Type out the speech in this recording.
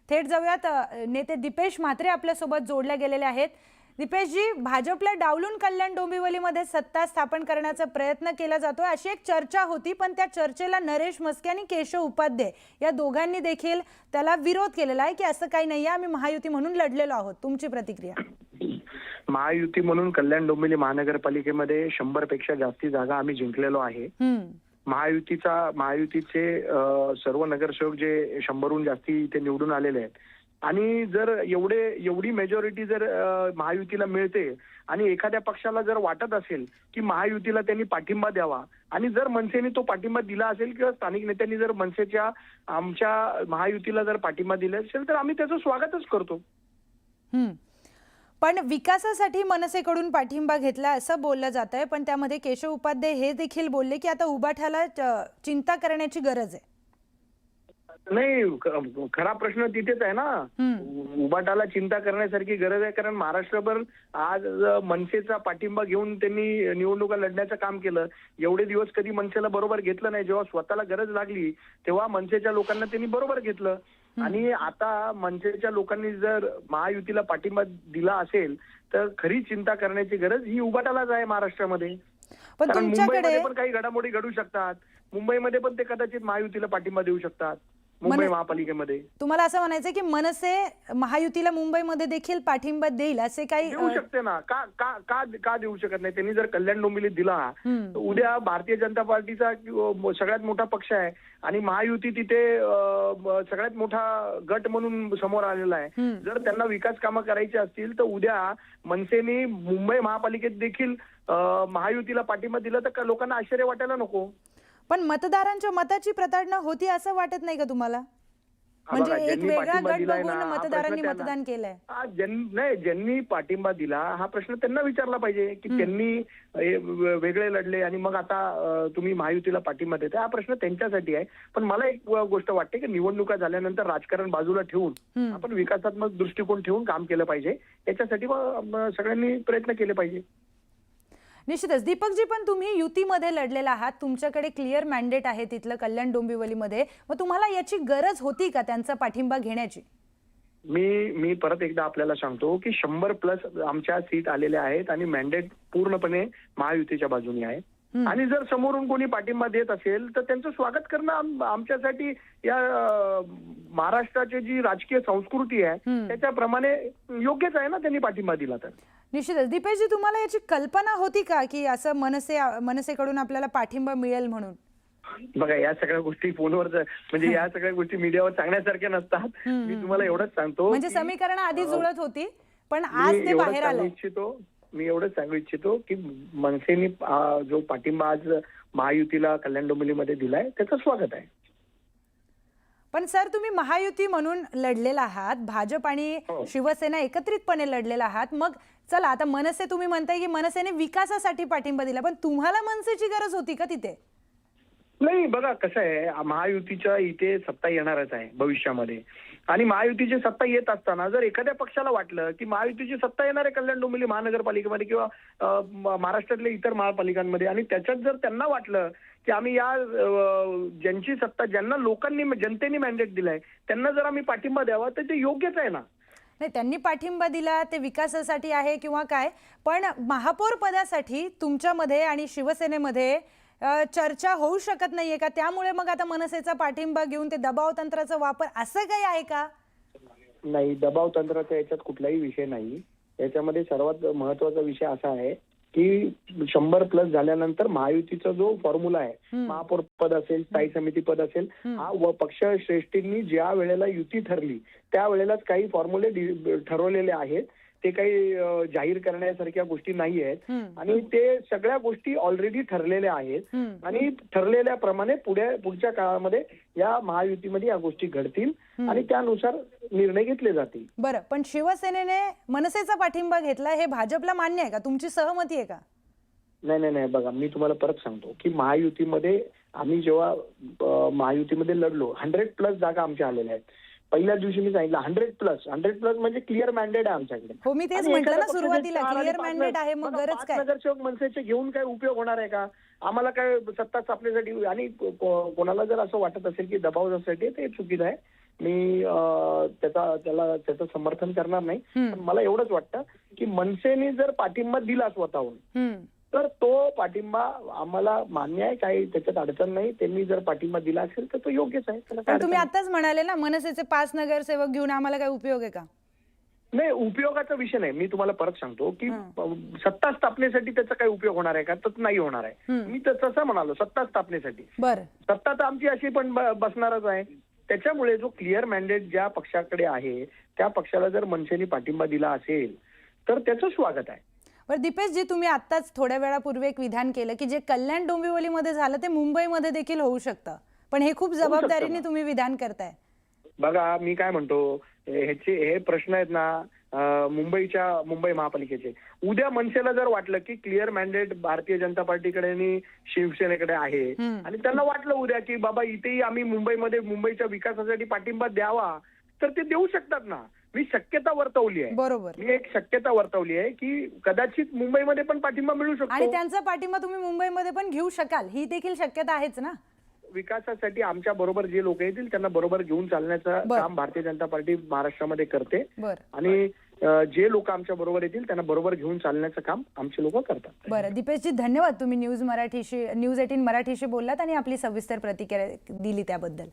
थेट जाऊयात, नेते दीपेश म्हात्रे आपल्यासोबत जोडल्या गेलेले आहेत. दीपेशजी, भाजपला डावलून कल्याण डोंबिवलीमध्ये सत्ता स्थापन करण्याचा प्रयत्न केला जातोय अशी एक चर्चा होती, पण त्या चर्चेला नरेश म्हस्के आणि केशव उपाध्ये या दोघांनी देखील त्याला विरोध केलेला आहे की असं काही नाहीये, आम्ही महायुती म्हणून लढलेलो आहोत. तुमची प्रतिक्रिया? महायुती म्हणून कल्याण डोंबिवली महानगरपालिकेमध्ये 100 पेक्षा जास्ती जागा आम्ही जिंकलेलो आहे. महायुतीचे सर्व नगरसेवक जे 100हून जास्ती इथे निवडून आलेले आहेत आणि जर एवढी मेजॉरिटी जर महायुतीला मिळते आणि एखाद्या पक्षाला जर वाटत असेल की महायुतीला त्यांनी पाठिंबा द्यावा आणि जर मनसेने तो पाठिंबा दिला असेल किंवा स्थानिक नेत्यांनी जर मनसेच्या आमच्या महायुतीला जर पाठिंबा दिला असेल तर आम्ही त्याचं स्वागतच करतो. पण विकासासाठी मनसेकडून पाठिंबा घेतला असं बोललं जात आहे, पण त्यामध्ये केशव उपाध्ये हे देखील बोलले की आता उबाठाला चिंता करण्याची गरज आहे. नाही, खरा प्रश्न तिथेच आहे ना. उबाटाला चिंता करण्यासारखी गरज आहे, कारण महाराष्ट्रभर आज मनसेचा पाठिंबा घेऊन त्यांनी निवडणुका लढण्याचं काम केलं. एवढे दिवस कधी मनसेला बरोबर घेतलं नाही. जेव्हा स्वतःला गरज लागली तेव्हा मनसेच्या लोकांना त्यांनी बरोबर घेतलं. आणि आता मनसेच्या लोकांनी जर महायुतीला पाठिंबा दिला असेल तर खरी चिंता करण्याची गरज ही उबाटालाच आहे महाराष्ट्रामध्ये. पण मुंबईमध्ये पण काही घडामोडी घडू शकतात. मुंबईमध्ये पण ते कदाचित महायुतीला पाठिंबा देऊ शकतात. मुंबई महापालिकेमध्ये तुम्हाला असं म्हणायचं की मनसे महायुतीला मुंबईमध्ये देखील पाठिंबा देईल असे काही देऊ शकते ना. का का का का देऊ शकत नाही? त्यांनी जर कल्याण डोंबिवलीत दिला तर उद्या भारतीय जनता पार्टीचा सगळ्यात मोठा पक्ष आहे आणि महायुती तिथे सगळ्यात मोठा गट म्हणून समोर आलेला आहे. जर त्यांना विकास कामं करायची असतील तर उद्या मनसेने मुंबई महापालिकेत देखील महायुतीला पाठिंबा दिला तर लोकांना आश्चर्य वाटायला नको. पण मतदारांच्या मताची प्रताडणा होती असं वाटत नाही का तुम्हाला? म्हणजे एक वेगळा गट बघून मतदारांनी मतदान केलंय. नाही, ज्यांनी पाठिंबा दिला हा प्रश्न त्यांना विचारला पाहिजे की त्यांनी वेगळे लढले आणि मग आता तुम्ही महायुतीला पाठिंबा देता. हा प्रश्न त्यांच्यासाठी आहे. पण मला एक गोष्ट वाटते की निवडणुका झाल्यानंतर राजकारण बाजूला ठेवून आपण विकासात्मक दृष्टिकोन ठेवून काम केलं पाहिजे. याच्यासाठी सगळ्यांनी प्रयत्न केले पाहिजे. निश्चितच. दीपकजी, पण तुम्ही युतीमध्ये लढलेला आहात, तुमच्याकडे क्लिअर मॅन्डेट आहे तिथलं कल्याण डोंबिवलीमध्ये, मग तुम्हाला याची गरज होती का त्यांचा पाठिंबा घेण्याची? मी परत एकदा आपल्याला सांगतो की 100+ आमच्या सीट आलेल्या आहेत आणि मॅन्डेट पूर्णपणे महायुतीच्या बाजूने आहे. आणि जर समोरून कोणी पाठिंबा देत असेल तर त्यांचं स्वागत करणं आमच्यासाठी या महाराष्ट्राची जी राजकीय संस्कृती आहे त्याच्याप्रमाणे योग्यच आहे ना. त्यांनी पाठिंबा दिला तर निश्चितच. दीपेशजी, तुम्हाला याची कल्पना होती का की असं मनसेकडून आपल्याला पाठिंबा मिळेल म्हणून? बघा, या सगळ्या गोष्टी फोनवर म्हणजे या सगळ्या गोष्टी मीडियावर सांगण्यासारख्या नसतात. मी तुम्हाला एवढंच सांगतो म्हणजे समीकरण आधी जुळत होती पण आज ते बाहेर आलं. मी एवढंच सांगू इच्छितो की मनसेने जो पाठिंबा आज महायुतीला कल्याण डोंबिवलीमध्ये दिलाय त्याचं स्वागत आहे. पण सर, तुम्ही महायुती म्हणून लढलेला आहात, भाजप आणि शिवसेना एकत्रितपणे लढलेला आहात. मग चला, आता मनसे तुम्ही म्हणताय की मनसेने विकासासाठी पाठिंबा दिला, पण तुम्हाला मनसेची गरज होती का तिथे? नाही, बघा कसं आहे, महायुतीच्या इथे सत्ता येणारच आहे भविष्यामध्ये आणि महायुतीची सत्ता येत असताना जर एखाद्या पक्षाला वाटलं की महायुतीची सत्ता येणार आहे कल्याण डोंबिवली महानगरपालिकेमध्ये किंवा महाराष्ट्रातल्या इतर महापालिकांमध्ये आणि त्याच्यात जर त्यांना वाटलं की आम्ही या ज्यांची सत्ता, ज्यांना लोकांनी जनतेने मॅन्डेट दिलाय त्यांना जर आम्ही पाठिंबा द्यावा तर ते योग्यच आहे ना. नाही, त्यांनी पाठिंबा दिला ते विकासासाठी आहे किंवा काय, पण महापौर पदासाठी तुमच्यामध्ये आणि शिवसेनेमध्ये चर्चा होऊ शकत नाहीये का? त्यामुळे मग आता मनसेचा पाठिंबा घेऊन ते दबाव तंत्राचा वापर असं काही आहे का? नाही, दबाव तंत्राचा याच्यात कुठलाही विषय नाही. याच्यामध्ये सर्वात महत्वाचा विषय असा आहे की 100+ झाल्यानंतर महायुतीचा जो फॉर्म्युला आहे, महापौर पद असेल, स्थायी समिती पद असेल, हा पक्ष श्रेष्ठींनी ज्या वेळेला युती ठरली त्यावेळेलाच काही फॉर्म्युले ठरवलेले आहेत. ते काही जाहीर करण्यासारख्या गोष्टी नाही आहेत आणि ते सगळ्या गोष्टी ऑलरेडी ठरलेल्या आहेत आणि ठरलेल्याप्रमाणे पुढच्या काळामध्ये या महायुतीमध्ये या गोष्टी घडतील आणि त्यानुसार निर्णय घेतले जातील. बरं, पण शिवसेनेने मनसेचा पाठिंबा घेतला, हे भाजपला मान्य आहे का? तुमची सहमती आहे का? नाही, बघा, मी तुम्हाला परत सांगतो की महायुतीमध्ये आम्ही जेव्हा महायुतीमध्ये लढलो 100+ जागा आमच्या आलेल्या आहेत. पहिल्या दिवशी मी सांगितलं 100+ म्हणजे क्लिअर मॅन्डेट आहे आमच्याकडे. हो, मी तेच म्हटलं ना सुरुवातीला, क्लिअर मॅन्डेट आहे, मग गरज काय? नगरसेवक मनसेचे घेऊन काय उपयोग होणार आहे का? आम्हाला काय सत्ता स्थापनेसाठी आणि कोणाला जर असं वाटत असेल की दबावासाठी, ते चुकीचं आहे. मी त्याचं समर्थन करणार नाही. पण मला एवढंच वाटतं की मनसेने जर पाठिंबा दिला स्वतःहून तर तो पाठिंबा आम्हाला मान्य आहे, काही त्याच्यात अडचण नाही. त्यांनी जर पाठिंबा दिला असेल तर तो योग्यच आहे. त्याला काय पण तुम्ही अडचण आताच म्हणाले ना मनसेचे 5 नगरसेवक घेऊन आम्हाला काय उपयोग आहे का? नाही, उपयोगाचा विषय नाही. मी तुम्हाला परत सांगतो की सत्ता स्थापनेसाठी त्याचा काही उपयोग होणार आहे का? तर नाही होणार आहे. मी तर तसं म्हणालो, सत्ता स्थापनेसाठी. बरं. सत्ता तर आमची अशी पण बसणारच आहे. त्याच्यामुळे जो क्लिअर मॅन्डेट ज्या पक्षाकडे आहे त्या पक्षाला जर मनसेने पाठिंबा दिला असेल तर त्याचं स्वागत आहे. बरं दीपेशजी, तुम्ही आत्ताच थोड्या वेळापूर्वी एक विधान केलं की जे कल्याण डोंबिवलीमध्ये झालं ते मुंबईमध्ये देखील होऊ शकतं, पण हे खूप जबाबदारीने तुम्ही विधान करताय. बघा, मी काय म्हणतो, हे प्रश्न आहेत ना मुंबई महापालिकेचे. उद्या मनसेला जर वाटलं की क्लिअर मॅन्डेट भारतीय जनता पार्टीकडे आणि शिवसेनेकडे आहे आणि त्यांना वाटलं उद्या की बाबा इथेही आम्ही मुंबईच्या विकासासाठी पाठिंबा द्यावा, तर ते देऊ शकतात ना. मी शक्यता वर्तवली आहे. बरोबर. मी एक शक्यता वर्तवली आहे की कदाचित मुंबईमध्ये पण पाठिंबा मिळू शकतो आणि त्यांचा पाठिंबा तुम्ही मुंबईमध्ये पण घेऊ शकाल, ही देखील शक्यता आहेच ना. विकासासाठी आमच्या बरोबर जे लोक येतील त्यांना बरोबर घेऊन चालण्याचं काम भारतीय जनता पार्टी महाराष्ट्रामध्ये करते. आणि जे लोक आमच्या बरोबर येतील त्यांना बरोबर घेऊन चालण्याचं काम आमचे लोक करतात. बरं दीपेशजी, धन्यवाद. तुम्ही न्यूज 18 मराठीशी बोललात आणि आपली सविस्तर प्रतिक्रिया दिली त्याबद्दल.